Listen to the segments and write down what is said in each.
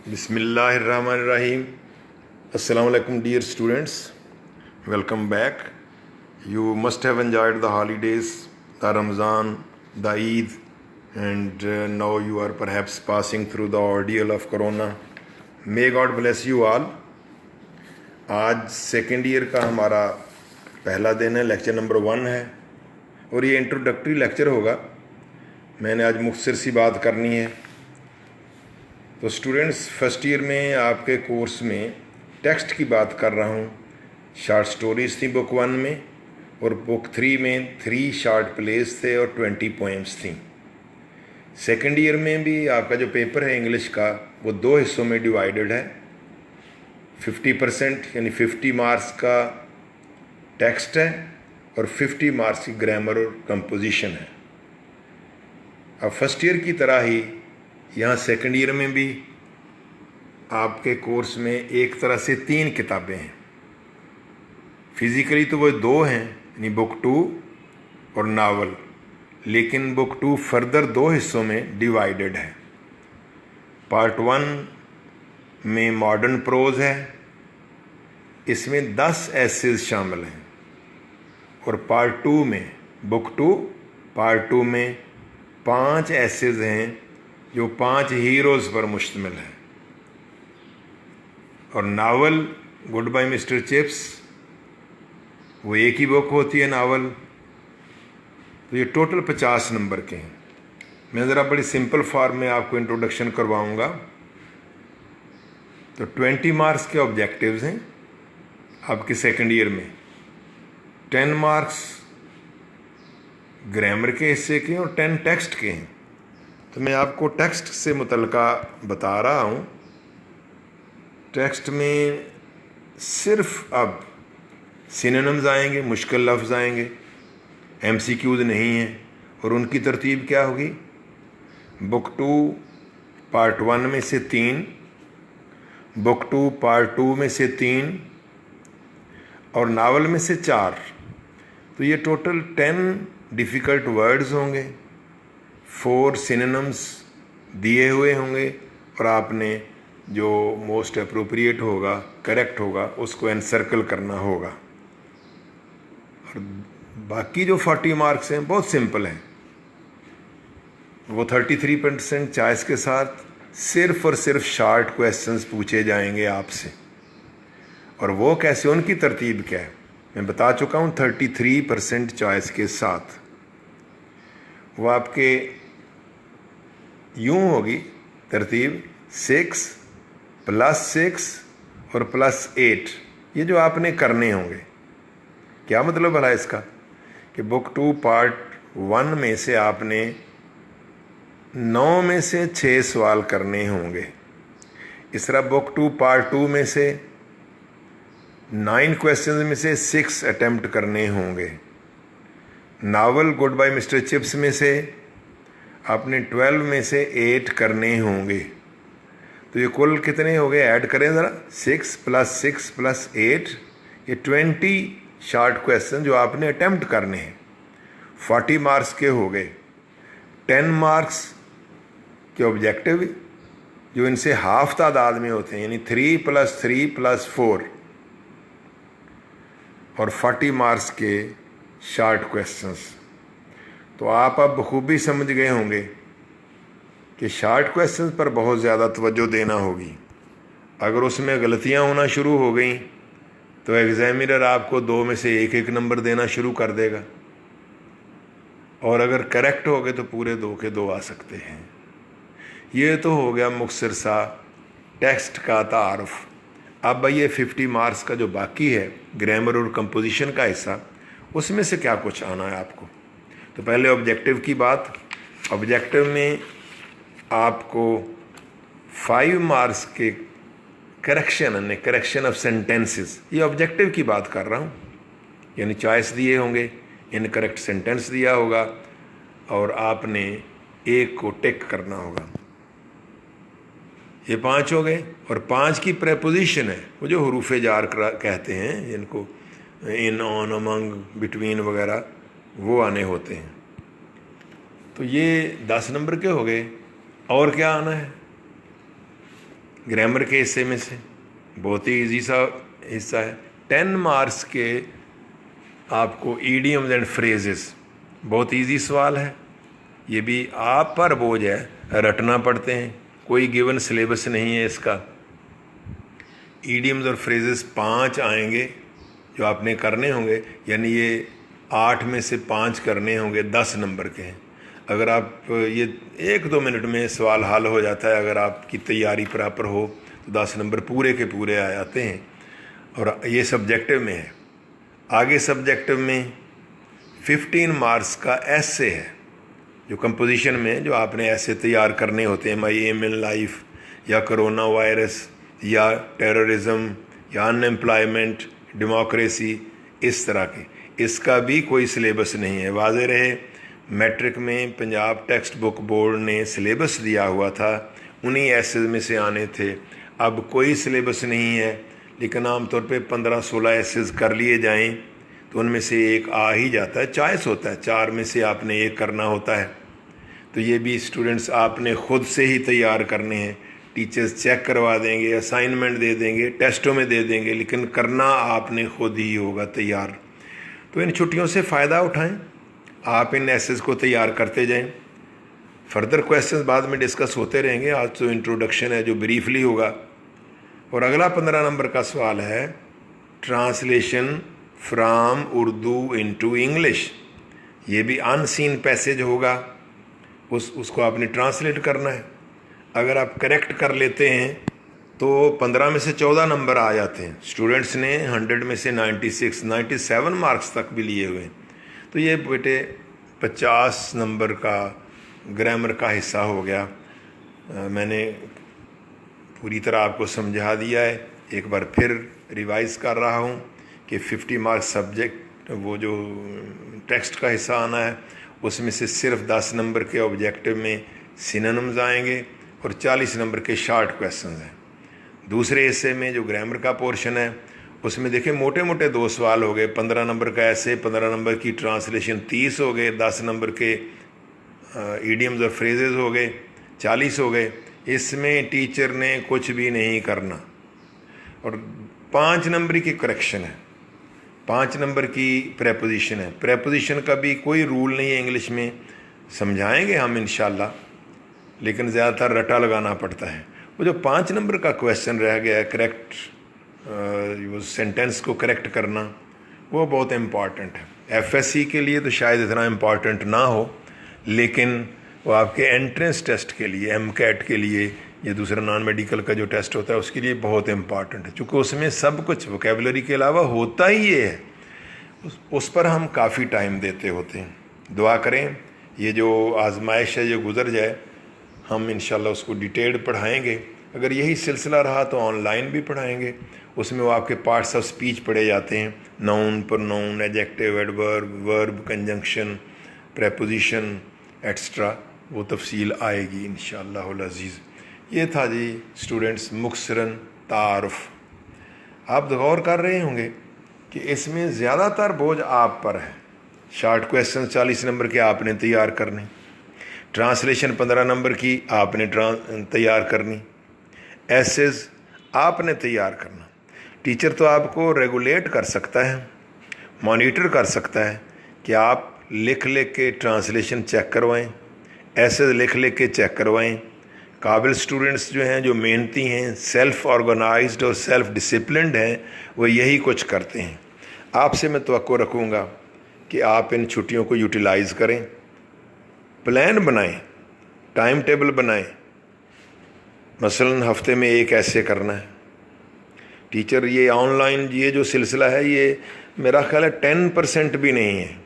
Bismillahirrahmanirrahim. Assalamu alaikum, dear students. Welcome back. You must have enjoyed the holidays, the Ramzan, the Eid, and now you are perhaps passing through the ordeal of Corona. May God bless you all. आज second year का हमारा पहला दिन है, lecture number 1 है और ये introductory lecture होगा. मैंने आज मुख्तसर सी बात करनी है. तो स्टूडेंट्स, फर्स्ट ईयर में आपके कोर्स में टेक्स्ट की बात कर रहा हूँ. शॉर्ट स्टोरीज़ थी बुक 1 में और बुक 3 में 3 शॉर्ट प्लेस थे और 20 पोएम्स थी. सेकेंड ईयर में भी आपका जो पेपर है इंग्लिश का वो 2 हिस्सों में डिवाइडेड है. 50% यानी 50 मार्क्स का टेक्स्ट है और 50 मार्क्स की ग्रामर और कंपोजिशन है. अब फर्स्ट ईयर की तरह ही यहाँ सेकेंड ईयर में भी आपके कोर्स में एक तरह से 3 किताबें हैं. फिज़िकली तो वो 2 हैं, यानी बुक 2 और नावल, लेकिन बुक 2 फर्दर 2 हिस्सों में डिवाइडेड है. पार्ट 1 में मॉडर्न प्रोज है, इसमें 10 एसेज शामिल हैं. और पार्ट 2 में बुक 2 पार्ट 2 में 5 एसेज हैं जो 5 हीरोज़ पर मुश्तमिल है. और novel goodbye Mr Chips वो एक ही बुक होती है नावल. तो ये टोटल 50 नंबर के हैं. मैं ज़रा बड़ी सिंपल फॉर्म में आपको इंट्रोडक्शन करवाऊंगा. तो 20 मार्क्स के ऑब्जेक्टिव्स हैं आपके सेकेंड ईयर में. 10 मार्क्स ग्रामर के हिस्से के और 10 टेक्स्ट के हैं. तो मैं आपको टेक्स्ट से मुतल्लिका बता रहा हूँ. टेक्स्ट में सिर्फ अब सिनोनिम्स आएंगे, मुश्किल लफ्ज़ आएंगे, MCQs नहीं हैं. और उनकी तरतीब क्या होगी? बुक 2 पार्ट 1 में से 3, बुक 2 पार्ट 2 में से 3 और नावल में से 4. तो ये टोटल 10 डिफ़िकल्ट वर्ड्स होंगे, 4 सिनोनिम्स दिए हुए होंगे और आपने जो मोस्ट अप्रोप्रिएट होगा, करेक्ट होगा, उसको एनसर्कल करना होगा. और बाकी जो 40 मार्क्स हैं बहुत सिंपल हैं. वो 33% चॉइस के साथ सिर्फ और सिर्फ शॉर्ट क्वेश्चंस पूछे जाएंगे आपसे. और वो कैसे, उनकी तरतीब क्या है मैं बता चुका हूँ. 33% चॉइस के साथ वो आपके यूँ होगी तरतीब 6 + 6 और +8. ये जो आपने करने होंगे, क्या मतलब भला इसका कि बुक 2 पार्ट 1 में से आपने 9 में से 6 सवाल करने होंगे. इस तरह बुक 2 पार्ट 2 में से 9 क्वेश्चन में से 6 अटेम्प्ट करने होंगे. Novel goodbye Mr Chips में से आपने 12 में से 8 करने होंगे. तो ये कुल कितने हो गए, ऐड करें ज़रा. 6 + 6 + 8, ये 20 शॉर्ट क्वेश्चन जो आपने अटेम्प्ट करने हैं. 40 मार्क्स के हो गए. 10 मार्क्स के ऑब्जेक्टिव जो इनसे हाफ तादाद में होते हैं, यानी 3 + 3 + 4 और 40 मार्क्स के शॉर्ट क्वेश्चंस. तो आप अब बखूबी समझ गए होंगे कि शॉर्ट क्वेश्चंस पर बहुत ज़्यादा तवज्जो देना होगी. अगर उसमें गलतियां होना शुरू हो गई तो एग्ज़ामिनर आपको 2 में से 1-1 नंबर देना शुरू कर देगा. और अगर करेक्ट हो गए तो पूरे 2 के 2 आ सकते हैं. ये तो हो गया मुख्तसर सा टेक्स्ट का तारुफ. अब ये 50 मार्क्स का जो बाकी है ग्रामर और कंपोजिशन का हिस्सा, उसमें से क्या कुछ आना है आपको. तो पहले ऑब्जेक्टिव की बात. ऑब्जेक्टिव में आपको 5 मार्क्स के करेक्शन ऑफ सेंटेंसेस, ये ऑब्जेक्टिव की बात कर रहा हूँ. यानी चॉइस दिए होंगे, इनकरेक्ट सेंटेंस दिया होगा और आपने एक को टिक करना होगा. ये 5 हो गए. और 5 की प्रेपोजिशन है, वो जो हरूफ जार कहते हैं, जिनको इन, ऑन, अमंग, बिटवीन वगैरह वो आने होते हैं. तो ये 10 नंबर के हो गए. और क्या आना है? ग्रामर के हिस्से में से, बहुत ही ईजी सा हिस्सा है। 10 मार्क्स के आपको ईडियम्स एंड फ्रेजेस, बहुत ईजी सवाल है, ये भी आप पर बोझ है, रटना पड़ते हैं, कोई गिवन सिलेबस नहीं है इसका। ईडियम्स और फ्रेजेस 5 आएंगे जो आपने करने होंगे, यानी ये 8 में से 5 करने होंगे, 10 नंबर के हैं। अगर आप ये 1-2 मिनट में सवाल हल हो जाता है, अगर आपकी तैयारी प्रॉपर हो तो 10 नंबर पूरे के पूरे आ जाते हैं। और ये सब्जेक्टिव में है। आगे सब्जेक्टिव में 15 मार्क्स का ऐसे है, जो कंपोजिशन में जो आपने ऐसे तैयार करने होते हैं, माई एम इन लाइफ, या कोरोना वायरस, या टेररिज्म, या अनएम्प्लॉयमेंट, डेमोक्रेसी, इस तरह के। इसका भी कोई सिलेबस नहीं है। वाज़ेह रहे, मैट्रिक में पंजाब टेक्स्ट बुक बोर्ड ने सिलेबस दिया हुआ था, उन्हीं एसेज में से आने थे। अब कोई सिलेबस नहीं है, लेकिन आमतौर पे 15-16 एसेज कर लिए जाएं तो उनमें से एक आ ही जाता है। चॉइस होता है, 4 में से आपने एक करना होता है। तो ये भी स्टूडेंट्स आपने ख़ुद से ही तैयार करने हैं। टीचर्स चेक करवा देंगे, असाइनमेंट दे देंगे, टेस्टों में दे देंगे, लेकिन करना आपने खुद ही होगा तैयार। तो इन छुट्टियों से फ़ायदा उठाएं, आप इन एसेस को तैयार करते जाएं। फर्दर क्वेश्चंस बाद में डिस्कस होते रहेंगे। आज तो इंट्रोडक्शन है जो ब्रीफली होगा। और अगला 15 नंबर का सवाल है translation from Urdu into English. ये भी अनसीन पैसेज होगा, उसको आपने ट्रांसलेट करना है। अगर आप करेक्ट कर लेते हैं तो 15 में से 14 नंबर आ जाते हैं। स्टूडेंट्स ने 100 में से 97 मार्क्स तक भी लिए हुए। तो ये बेटे 50 नंबर का ग्रामर का हिस्सा हो गया। मैंने पूरी तरह आपको समझा दिया है। एक बार फिर रिवाइज़ कर रहा हूँ कि 50 मार्क्स सब्जेक्ट, वो जो टेक्स्ट का हिस्सा आना है, उसमें से सिर्फ 10 नंबर के ऑब्जेक्टिव में सिनोनिम्स आएंगे और 40 नंबर के शॉर्ट क्वेश्चंस हैं। दूसरे हिस्से में जो ग्रामर का पोर्शन है, उसमें देखिए मोटे मोटे 2 सवाल हो गए। 15 नंबर का ऐसे, 15 नंबर की ट्रांसलेशन 30 हो गए, 10 नंबर के ईडियम्स और फ्रेजेस हो गए, 40 हो गए। इसमें टीचर ने कुछ भी नहीं करना। और 5 नंबर की करेक्शन है, 5 नंबर की प्रेपोजिशन है। प्रेपोजिशन का भी कोई रूल नहीं है इंग्लिश में, समझाएंगे हम इंशाल्लाह, लेकिन ज़्यादातर रटा लगाना पड़ता है। वो जो 5 नंबर का क्वेश्चन रह गया है, करेक्ट वो सेंटेंस को करेक्ट करना, वो बहुत इम्पॉर्टेंट है। एफएससी के लिए तो शायद इतना इम्पॉर्टेंट ना हो, लेकिन वो आपके एंट्रेंस टेस्ट के लिए, एमकैट के लिए, ये दूसरा नॉन मेडिकल का जो टेस्ट होता है उसके लिए बहुत इम्पॉर्टेंट है, क्योंकि उसमें सब कुछ वोकेबलरी के अलावा होता ही ये है। उस पर हम काफ़ी टाइम देते होते हैं। दुआ करें ये जो आजमाइश है, जो गुजर जाए, हम इंशाल्लाह उसको डिटेल्ड पढ़ाएंगे। अगर यही सिलसिला रहा तो ऑनलाइन भी पढ़ाएंगे। उसमें वो आपके पार्ट्स ऑफ स्पीच पढ़े जाते हैं, noun, pronoun, adjective, adverb, verb, conjunction, preposition extra, वो तफसील आएगी इंशाअल्लाहुल अज़ीज़। ये था जी स्टूडेंट्स मुख्तसरन तारुफ। आप गौर कर रहे होंगे कि इसमें ज़्यादातर बोझ आप पर है। शॉर्ट क्वेश्चन 40 नंबर के आपने तैयार करने, ट्रांसलेशन 15 नंबर की आपने तैयार करनी, एसेज आपने तैयार करना। टीचर तो आपको रेगुलेट कर सकता है, मॉनिटर कर सकता है कि आप लिख लिख के ट्रांसलेशन चेक करवाएं, एसेज लिख लिख के चेक करवाएं। काबिल स्टूडेंट्स जो हैं, जो मेहनती हैं, सेल्फ़ ऑर्गेनाइज्ड और सेल्फ़ डिसिप्लिन्ड हैं, वो यही कुछ करते हैं। आपसे मैं तवक्को रखूँगा कि आप इन छुट्टियों को यूटिलाइज़ करें, प्लान बनाएं, टाइम टेबल बनाएं। मसलन हफ्ते में एक ऐसे करना है। टीचर ये ऑनलाइन ये जो सिलसिला है, ये मेरा ख्याल है 10% भी नहीं है।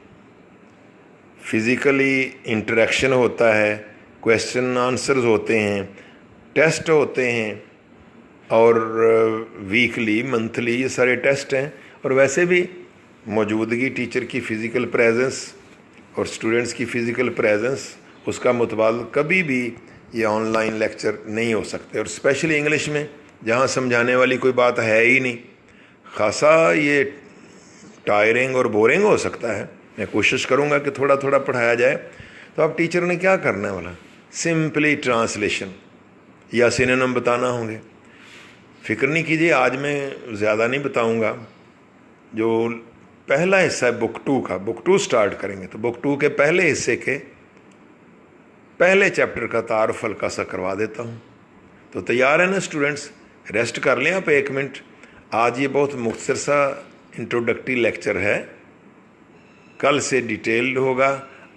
फिज़िकली इंटरेक्शन होता है, क्वेश्चन आंसर्स होते हैं, टेस्ट होते हैं, और वीकली, मंथली ये सारे टेस्ट हैं। और वैसे भी मौजूदगी टीचर की फ़िज़िकल प्रेजेंस और स्टूडेंट्स की फ़िज़िकल प्रेजेंस, उसका मुतबादल कभी भी ये ऑनलाइन लेक्चर नहीं हो सकते। और स्पेशली इंग्लिश में, जहाँ समझाने वाली कोई बात है ही नहीं, खासा ये टायरिंग और बोरिंग हो सकता है। मैं कोशिश करूँगा कि थोड़ा थोड़ा पढ़ाया जाए। तो अब टीचर ने क्या करना है, बोला सिंपली ट्रांसलेशन या सिनोनिम बताना होंगे। फ़िक्र नहीं कीजिए, आज मैं ज़्यादा नहीं बताऊंगा। जो पहला हिस्सा है बुक 2 का, बुक 2 स्टार्ट करेंगे तो बुक 2 के पहले हिस्से के पहले चैप्टर का तारुफ हल्का सा करवा देता हूँ। तो तैयार है ना स्टूडेंट्स? रेस्ट कर लें आप 1 मिनट। आज ये बहुत मुख्तसर सा इंट्रोडक्टरी लेक्चर है, कल से डिटेल्ड होगा।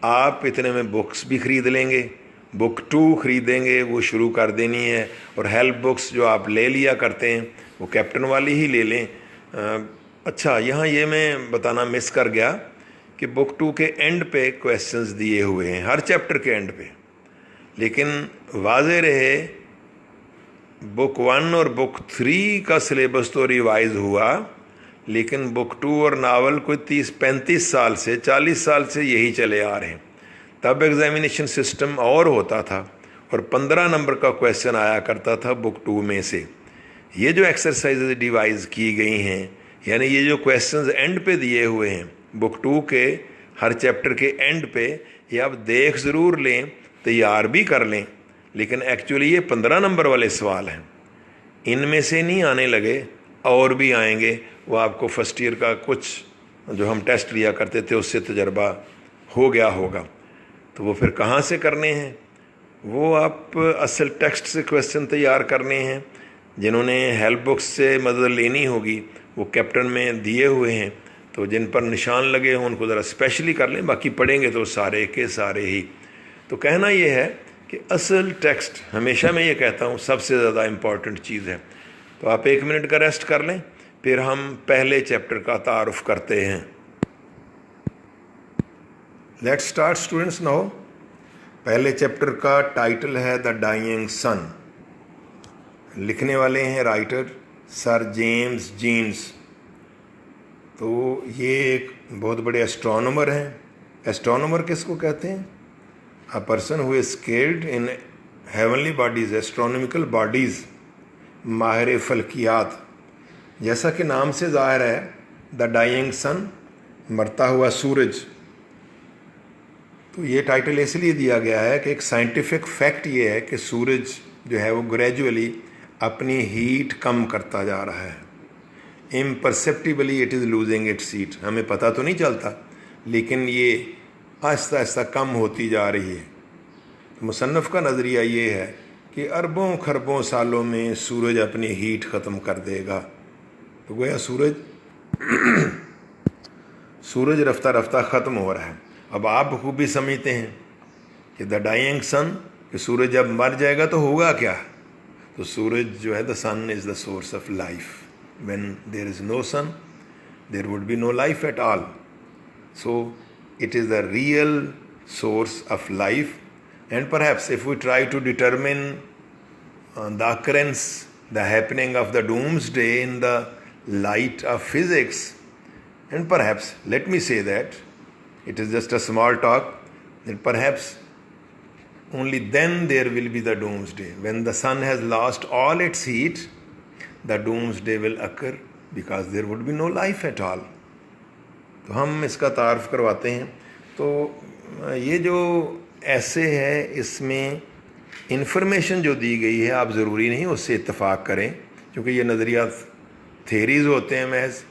आप इतने में बुक्स भी ख़रीद लेंगे, बुक 2 ख़रीदेंगे, वो शुरू कर देनी है। और हेल्प बुक्स जो आप ले लिया करते हैं वो कैप्टन वाली ही ले लें। अच्छा, यहाँ ये मैं बताना मिस कर गया कि बुक 2 के एंड पे क्वेश्चंस दिए हुए हैं, हर चैप्टर के एंड पे। लेकिन वाज़े रहे बुक 1 और बुक 3 का सिलेबस तो रिवाइज हुआ, लेकिन बुक 2 और नावल कोई 30-35 साल से 40 साल से यही चले आ रहे हैं। तब एग्जामिनेशन सिस्टम और होता था और 15 नंबर का क्वेश्चन आया करता था बुक 2 में से। ये जो एक्सरसाइजेज डिवाइज की गई हैं, यानी ये जो क्वेश्चंस एंड पे दिए हुए हैं बुक 2 के हर चैप्टर के एंड पे, ये आप देख ज़रूर लें, तैयार भी कर लें। लेकिन एक्चुअली ये 15 नंबर वाले सवाल हैं, इनमें से नहीं आने लगे, और भी आएंगे। वो आपको फर्स्ट ईयर का कुछ जो हम टेस्ट लिया करते थे उससे तजर्बा हो गया होगा। तो वो फिर कहाँ से करने हैं? वो आप असल टेक्स्ट से क्वेश्चन तैयार करने हैं। जिन्होंने हेल्प बुक्स से मदद लेनी होगी वो कैप्टन में दिए हुए हैं, तो जिन पर निशान लगे हों उनको ज़रा स्पेशली कर लें, बाकी पढ़ेंगे तो सारे के सारे ही। तो कहना ये है कि असल टेक्स्ट, हमेशा मैं ये कहता हूँ, सबसे ज़्यादा इम्पॉर्टेंट चीज़ है। तो आप 1 मिनट का रेस्ट कर लें, फिर हम पहले चैप्टर का तारुफ करते हैं। Let's start students now. पहले चैप्टर का टाइटल है द डाइंग सन। लिखने वाले हैं राइटर सर जेम्स जीन्स। तो ये एक बहुत बड़े एस्ट्रोनॉमर हैं। एस्ट्रोनॉमर किसको कहते हैं? A person who is skilled in heavenly bodies, astronomical bodies, माहिर फल्कियात। जैसा कि नाम से ज़ाहिर है, द डाइंग सन, मरता हुआ सूरज। तो ये टाइटल इसलिए दिया गया है कि एक साइंटिफिक फैक्ट ये है कि सूरज जो है वो ग्रेजुअली अपनी हीट कम करता जा रहा है। Imperceptibly it is losing its heat. हमें पता तो नहीं चलता, लेकिन ये आहिस्ता आहिस्ता कम होती जा रही है। मुसन्नफ़ का नज़रिया ये है कि अरबों खरबों सालों में सूरज अपनी हीट ख़त्म कर देगा। तो गोया सूरज रफ्ता रफ्ता ख़त्म हो रहा है। अब आप खूबी समझते हैं कि द डाइंग सन, कि सूरज जब मर जाएगा तो होगा क्या? तो सूरज जो है, the sun is the source of life. When there is no sun there would be no life at all. So it is the real source of life. And perhaps if we try to determine the occurrence, the happening of the doomsday in the light of physics, and perhaps let me say that it is just a small talk, that perhaps only then there will be the doomsday. When the sun has lost all its heat, the doomsday will occur because there would be no life at all. तो हम इसका तारुफ करवाते हैं। तो ये जो ऐसे है, इसमें इन्फॉर्मेशन जो दी गई है आप ज़रूरी नहीं उससे इत्तफाक करें, क्योंकि ये नज़रिया थेरीज़ होते हैं, महज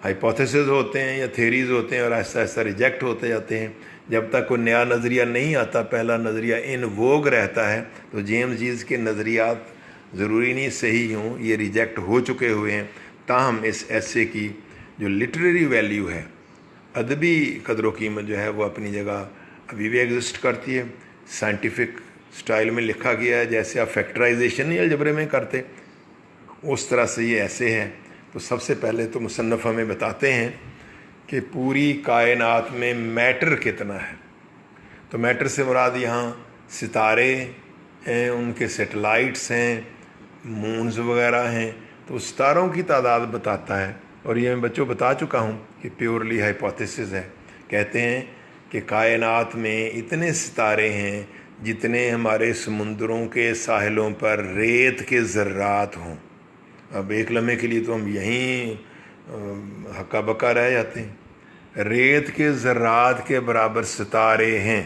हाइपोथेसिस होते हैं या थेरीज़ होते हैं, और आहिस्ता आहिस्ता रिजेक्ट होते जाते हैं। जब तक कोई नया नज़रिया नहीं आता, पहला नज़रिया इन वोग रहता है। तो जेम्स जीन्स के नज़रियात ज़रूरी नहीं सही हों, ये रिजेक्ट हो चुके हुए हैं। ताहम इस ऐसे की जो लिटरेरी वैल्यू है, अदबी कदर कीमत जो है, वो अपनी जगह अभी भी एग्जिस्ट करती है। साइंटिफिक स्टाइल में लिखा गया है, जैसे आप फैक्टराइजेशन नहीं अलजबरे में करते, उस तरह से ये ऐसे है। तो सबसे पहले तो मुसन्नफ़ हमें बताते हैं कि पूरी कायनात में मैटर कितना है। तो मैटर से मुराद यहाँ सितारे हैं, उनके सैटेलाइट्स हैं, मून्स वगैरह हैं। तो सितारों की तादाद बताता है, और ये मैं बच्चों बता चुका हूँ कि प्योरली हाइपोथेसिस है। कहते हैं कि कायनात में इतने सितारे हैं जितने हमारे समुंदरों के साहिलों पर रेत के ज़र्रात हों। अब एक लम्हे के लिए तो हम यहीं हक्का बक्का रह जाते हैं। रेत के ज़र्रात के बराबर सितारे हैं।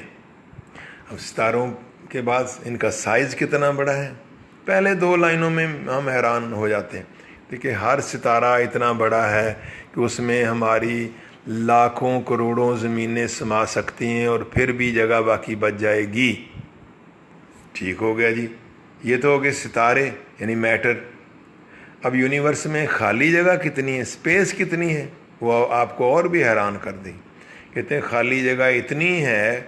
अब सितारों के बाद इनका साइज़ कितना बड़ा है, پہلے 2 لائنوں میں ہم حیران ہو جاتے ہیں. دیکھیں ہر ستارہ اتنا بڑا ہے کہ اس میں ہماری لاکھوں کروڑوں زمینیں سما سکتی ہیں اور پھر بھی جگہ باقی بچ جائے گی. ٹھیک ہو گیا جی. یہ تو ہو گئے ستارے یعنی میٹر. اب یونیورس میں خالی جگہ کتنی ہے, اسپیس کتنی ہے, وہ آپ کو اور بھی حیران کر دیں. کہتے ہیں خالی جگہ اتنی ہے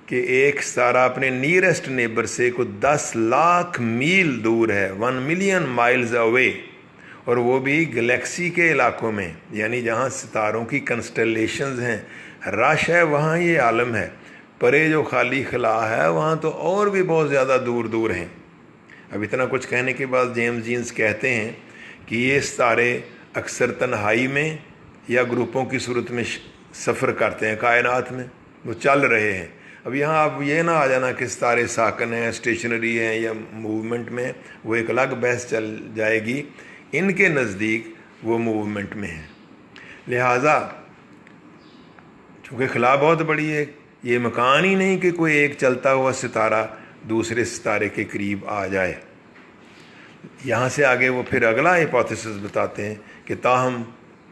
کہ ایک ستارہ اپنے نیئرسٹ نیبر سے کوئی 10 لاکھ میل دور ہے, 1 ملین مائلز اوے, اور وہ بھی گلیکسی کے علاقوں میں, یعنی جہاں ستاروں کی کنسٹلیشنز ہیں, رش ہے, وہاں یہ عالم ہے. پرے جو خالی خلا ہے وہاں تو اور بھی بہت زیادہ دور دور ہیں. اب اتنا کچھ کہنے کے بعد جیمز جینس کہتے ہیں کہ یہ ستارے اکثر تنہائی میں یا گروپوں کی صورت میں سفر کرتے ہیں کائنات میں, وہ چل رہے ہیں. اب یہاں آپ یہ نہ آ جانا کہ ستارے ساکن ہیں, اسٹیشنری ہیں یا موومنٹ میں, وہ ایک الگ بحث چل جائے گی. ان کے نزدیک وہ موومنٹ میں ہیں. لہٰذا چونکہ خلا بہت بڑی ہے, یہ مکان ہی نہیں کہ کوئی ایک چلتا ہوا ستارہ دوسرے ستارے کے قریب آ جائے. یہاں سے آگے وہ پھر اگلا ہائپوتھیسس بتاتے ہیں کہ تاہم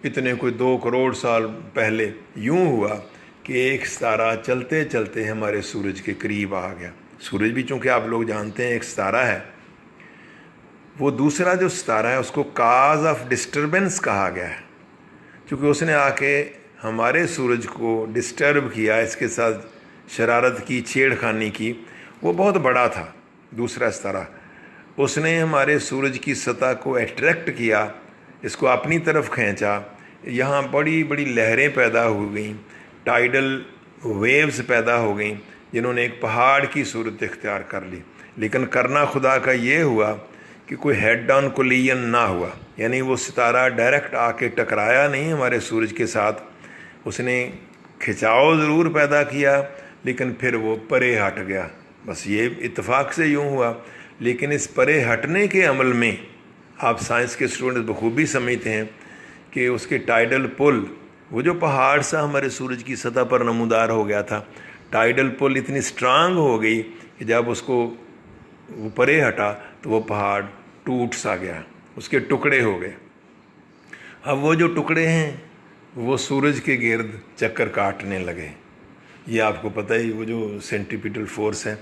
اتنے کوئی 2 کروڑ سال پہلے یوں ہوا کہ ایک ستارہ چلتے چلتے ہمارے سورج کے قریب آ گیا. سورج بھی چونکہ آپ لوگ جانتے ہیں ایک ستارہ ہے. وہ دوسرا جو ستارہ ہے اس کو کاز آف ڈسٹربنس کہا گیا ہے, چونکہ اس نے آ کے ہمارے سورج کو ڈسٹرب کیا, اس کے ساتھ شرارت کی, چھیڑ خانی کی. وہ بہت بڑا تھا دوسرا ستارہ. اس نے ہمارے سورج کی سطح کو اٹریکٹ کیا, اس کو اپنی طرف کھینچا. یہاں بڑی بڑی لہریں پیدا ہو گئیں, ٹائیڈل ویوز پیدا ہو گئیں, جنہوں نے ایک پہاڑ کی صورت اختیار کر لی. لیکن کرنا خدا کا یہ ہوا کہ کوئی ہیڈ آن کولیژن نہ ہوا, یعنی وہ ستارہ ڈائریکٹ آ کے ٹکرایا نہیں ہمارے سورج کے ساتھ. اس نے کھچاؤ ضرور پیدا کیا لیکن پھر وہ پرے ہٹ گیا. بس یہ اتفاق سے یوں ہوا. لیکن اس پرے ہٹنے کے عمل میں آپ سائنس کے اسٹوڈنٹ بخوبی سمجھتے ہیں کہ اس کے ٹائیڈل پل, وہ جو پہاڑ سا ہمارے سورج کی سطح پر نمودار ہو گیا تھا, ٹائیڈل پل اتنی سٹرانگ ہو گئی کہ جب اس کو وہ پرے ہٹا تو وہ پہاڑ ٹوٹ سا گیا, اس کے ٹکڑے ہو گئے. اب وہ جو ٹکڑے ہیں وہ سورج کے گرد چکر کاٹنے لگے. یہ آپ کو پتہ ہی, وہ جو سینٹریپیٹل فورس ہے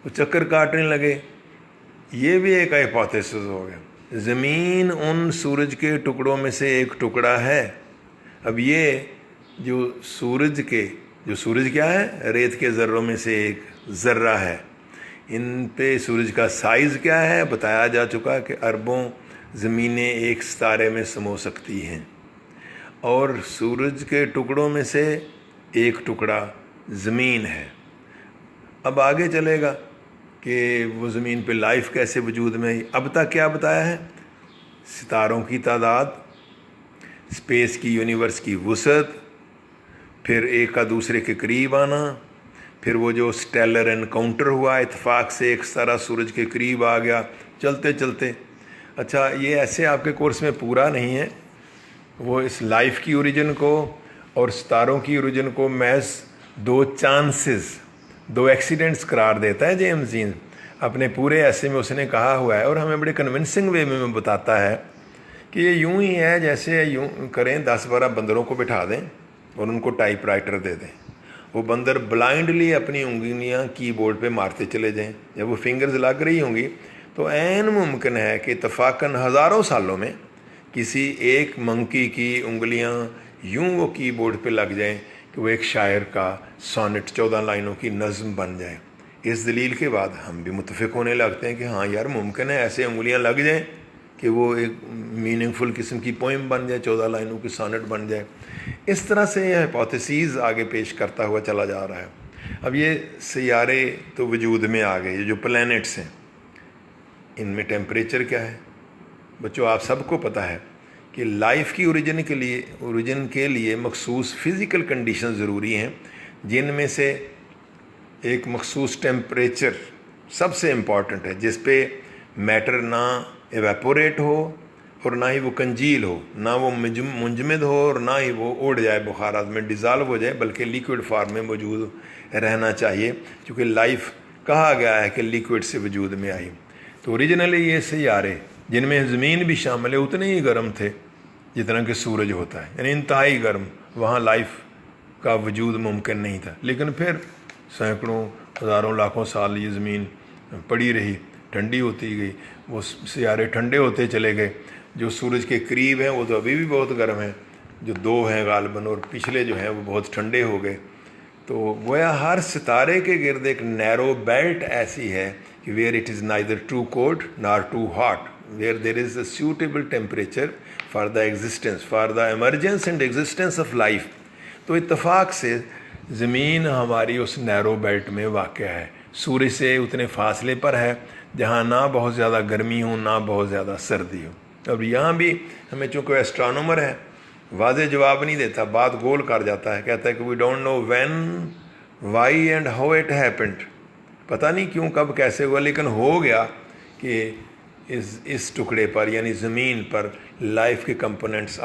وہ چکر کاٹنے لگے. یہ بھی ایک ہائپوتھیسس ہو گیا. زمین ان سورج کے ٹکڑوں میں سے ایک ٹکڑا ہے. اب یہ جو سورج کیا ہے, ریت کے ذروں میں سے ایک ذرہ ہے. ان پہ سورج کا سائز کیا ہے بتایا جا چکا کہ اربوں زمینیں ایک ستارے میں سمو سکتی ہیں, اور سورج کے ٹکڑوں میں سے ایک ٹکڑا زمین ہے. اب آگے چلے گا کہ وہ زمین پہ لائف کیسے وجود میں آئی. اب تک کیا بتایا ہے, ستاروں کی تعداد, اسپیس کی یونیورس کی وسعت, پھر ایک کا دوسرے کے قریب آنا, پھر وہ جو سٹیلر انکاؤنٹر ہوا, اتفاق سے ایک ستارہ سورج کے قریب آ گیا چلتے چلتے. اچھا یہ ایسے آپ کے کورس میں پورا نہیں ہے. وہ اس لائف کی اوریجن کو اور ستاروں کی اوریجن کو محض 2 چانسز, 2 ایکسیڈنٹس قرار دیتا ہے جیمز جین اپنے پورے ایسے میں. اس نے کہا ہوا ہے اور ہمیں بڑے کنونسنگ وے میں بتاتا ہے کہ یہ یوں ہی ہے جیسے یوں کریں 10-12 بندروں کو بٹھا دیں اور ان کو ٹائپ رائٹر دے دیں. وہ بندر بلائنڈلی اپنی انگلیاں کی بورڈ پہ مارتے چلے جائیں. جب وہ فنگرز لگ رہی ہوں گی تو عین ممکن ہے کہ اتفاقاً ہزاروں سالوں میں کسی ایک منکی کی انگلیاں یوں وہ کی بورڈ پہ لگ جائیں کہ وہ ایک شاعر کا سونٹ 14 لائنوں کی نظم بن جائے. اس دلیل کے بعد ہم بھی متفق ہونے لگتے ہیں کہ ہاں یار ممکن ہے ایسے انگلیاں لگ جائیں کہ وہ ایک میننگ فل قسم کی پوئم بن جائے, 14 لائنوں کی سونٹ بن جائے. اس طرح سے یہ ہائپوتھیسز آگے پیش کرتا ہوا چلا جا رہا ہے. اب یہ سیارے تو وجود میں آ گئے, یہ جو پلینٹس ہیں ان میں ٹیمپریچر کیا ہے بچوں آپ سب کو پتہ ہے کہ لائف کی اوریجن کے لیے مخصوص فزیکل کنڈیشن ضروری ہیں, جن میں سے ایک مخصوص ٹیمپریچر سب سے امپورٹنٹ ہے, جس پہ میٹر نہ ایویپوریٹ ہو اور نہ ہی وہ کنجیل ہو, نہ وہ منجمد ہو اور نہ ہی وہ اڑ جائے بخارات میں ڈیزالو ہو جائے, بلکہ لیکوڈ فارم میں موجود رہنا چاہیے, کیونکہ لائف کہا گیا ہے کہ لیکوڈ سے وجود میں آئی. تو تو اوریجنلی یہ سیارے جن میں زمین بھی شامل ہے اتنے ہی گرم تھے جتنا کہ سورج ہوتا ہے، یعنی انتہائی گرم، وہاں لائف کا وجود ممکن نہیں تھا۔ لیکن پھر سینکڑوں ہزاروں لاکھوں سال یہ زمین پڑی رہی، ٹھنڈی ہوتی گئی، وہ سیارے ٹھنڈے ہوتے چلے گئے۔ جو سورج کے قریب ہیں وہ تو ابھی بھی بہت گرم ہیں، جو 2 ہیں غالباً، اور پچھلے جو ہیں وہ بہت ٹھنڈے ہو گئے۔ تو گویا ہر ستارے کے گرد ایک نیرو بیلٹ ایسی ہے کہ where it is neither too cold nor too hot, where there is a suitable temperature for the existence, for the emergence and existence of life. تو اتفاق سے زمین ہماری اس نیرو بیلٹ میں واقع ہے، سورج سے اتنے فاصلے پر ہے جہاں نہ بہت زیادہ گرمی ہو نہ بہت زیادہ سردی ہو۔ اب یہاں بھی ہمیں چونکہ ایسٹرانومر ہے واضح جواب نہیں دیتا، بات گول کر جاتا ہے، کہتا ہے کہ we don't know when why and how it happened, پتہ نہیں کیوں کب کیسے ہوا، لیکن ہو گیا کہ اس ٹکڑے پر یعنی زمین پر لائف کے کمپوننٹس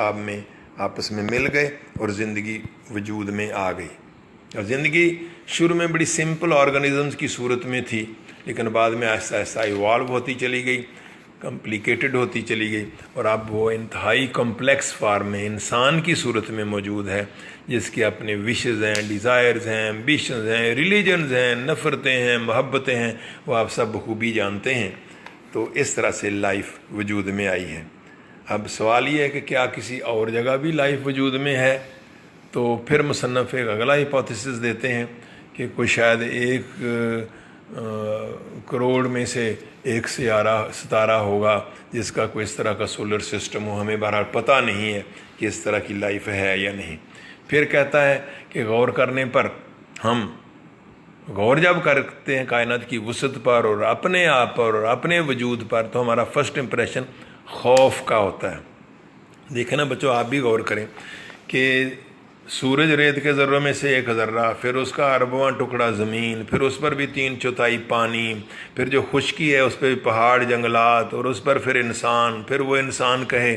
آپس میں مل گئے اور زندگی وجود میں آ گئی۔ اور زندگی شروع میں بڑی سمپل آرگنزمز کی صورت میں تھی، لیکن بعد میں آہستہ آہستہ ایوالو ہوتی چلی گئی، کمپلیکیٹڈ ہوتی چلی گئی، اور اب وہ انتہائی کمپلیکس فارم میں انسان کی صورت میں موجود ہے، جس کے اپنے وشز ہیں، ڈیزائرز ہیں، ایمبیشنز ہیں، ریلیجنز ہیں، نفرتیں ہیں، محبتیں ہیں، وہ آپ سب بخوبی جانتے ہیں۔ تو اس طرح سے لائف وجود میں آئی ہے۔ اب سوال یہ ہے کہ کیا کسی اور جگہ بھی لائف وجود میں ہے؟ تو پھر مصنف ایک اگلا ہیپوتھیسس دیتے ہیں کہ کوئی شاید 1 کروڑ میں سے ایک ستارہ ہوگا جس کا کوئی اس طرح کا سولر سسٹم ہو، ہمیں بہرحال پتہ نہیں ہے کہ اس طرح کی لائف ہے یا نہیں۔ پھر کہتا ہے کہ غور کرنے پر، ہم غور جب کرتے ہیں کائنات کی وسعت پر اور اپنے آپ پر اور اپنے وجود پر، تو ہمارا فرسٹ امپریشن خوف کا ہوتا ہے۔ دیکھیں نا بچوں، آپ بھی غور کریں کہ سورج ریت کے ذروں میں سے ایک ذرہ، پھر اس کا اربواں ٹکڑا زمین، پھر اس پر بھی 3/4 پانی، پھر جو خشکی ہے اس پہ بھی پہاڑ جنگلات، اور اس پر پھر انسان، پھر وہ انسان کہے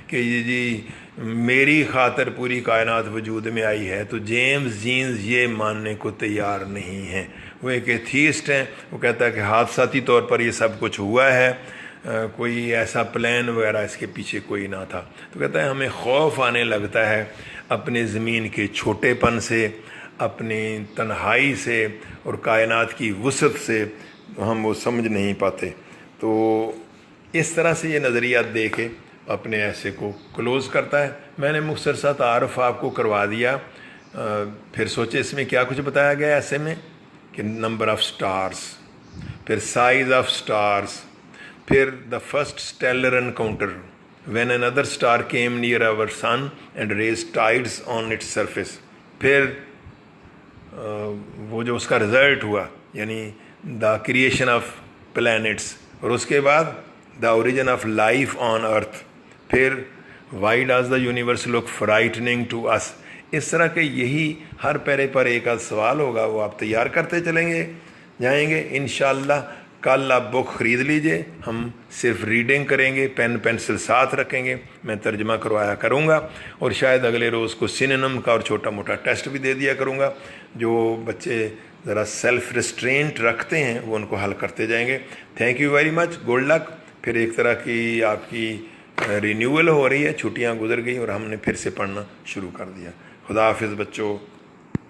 کہ جی میری خاطر پوری کائنات وجود میں آئی ہے، تو جیمز جینز یہ ماننے کو تیار نہیں ہیں۔ وہ ایک ایتھیسٹ ہیں، وہ کہتا ہے کہ حادثاتی طور پر یہ سب کچھ ہوا ہے، کوئی ایسا پلان وغیرہ اس کے پیچھے کوئی نہ تھا۔ تو کہتا ہے ہمیں خوف آنے لگتا ہے اپنے زمین کے چھوٹے پن سے، اپنی تنہائی سے، اور کائنات کی وسعت سے ہم وہ سمجھ نہیں پاتے۔ تو اس طرح سے یہ نظریات دے کے اپنے ایسے کو کلوز کرتا ہے۔ میں نے مختصر سا تعارف آپ کو کروا دیا، پھر سوچے اس میں کیا کچھ بتایا گیا ایسے میں کہ نمبر آف سٹارز، پھر سائز آف سٹارز، پھر the first stellar encounter when another star came near our sun and raised tides on its surface، پھر وہ جو اس کا رزلٹ ہوا یعنی دا کریشن آف پلانٹس، اور اس کے بعد the origin of life on earth, پھر why does the universe look frightening to us. اس طرح کے یہی ہر پیرے پر ایک آدھ سوال ہوگا، وہ آپ تیار کرتے چلیں گے جائیں گے انشاءاللہ۔ کل آپ بک خرید لیجئے، ہم صرف ریڈنگ کریں گے، پین پینسل ساتھ رکھیں گے، میں ترجمہ کروایا کروں گا، اور شاید اگلے روز کو سینونیم کا اور چھوٹا موٹا ٹیسٹ بھی دے دیا کروں گا۔ جو بچے ذرا سیلف ریسٹرینٹ رکھتے ہیں وہ ان کو حل کرتے جائیں گے۔ Thank you very much, good luck. پھر ایک طرح کی آپ کی رینیول ہو رہی ہے، چھٹیاں گزر گئی اور ہم نے پھر سے پڑھنا شروع کر دیا۔ خدا حافظ بچوں۔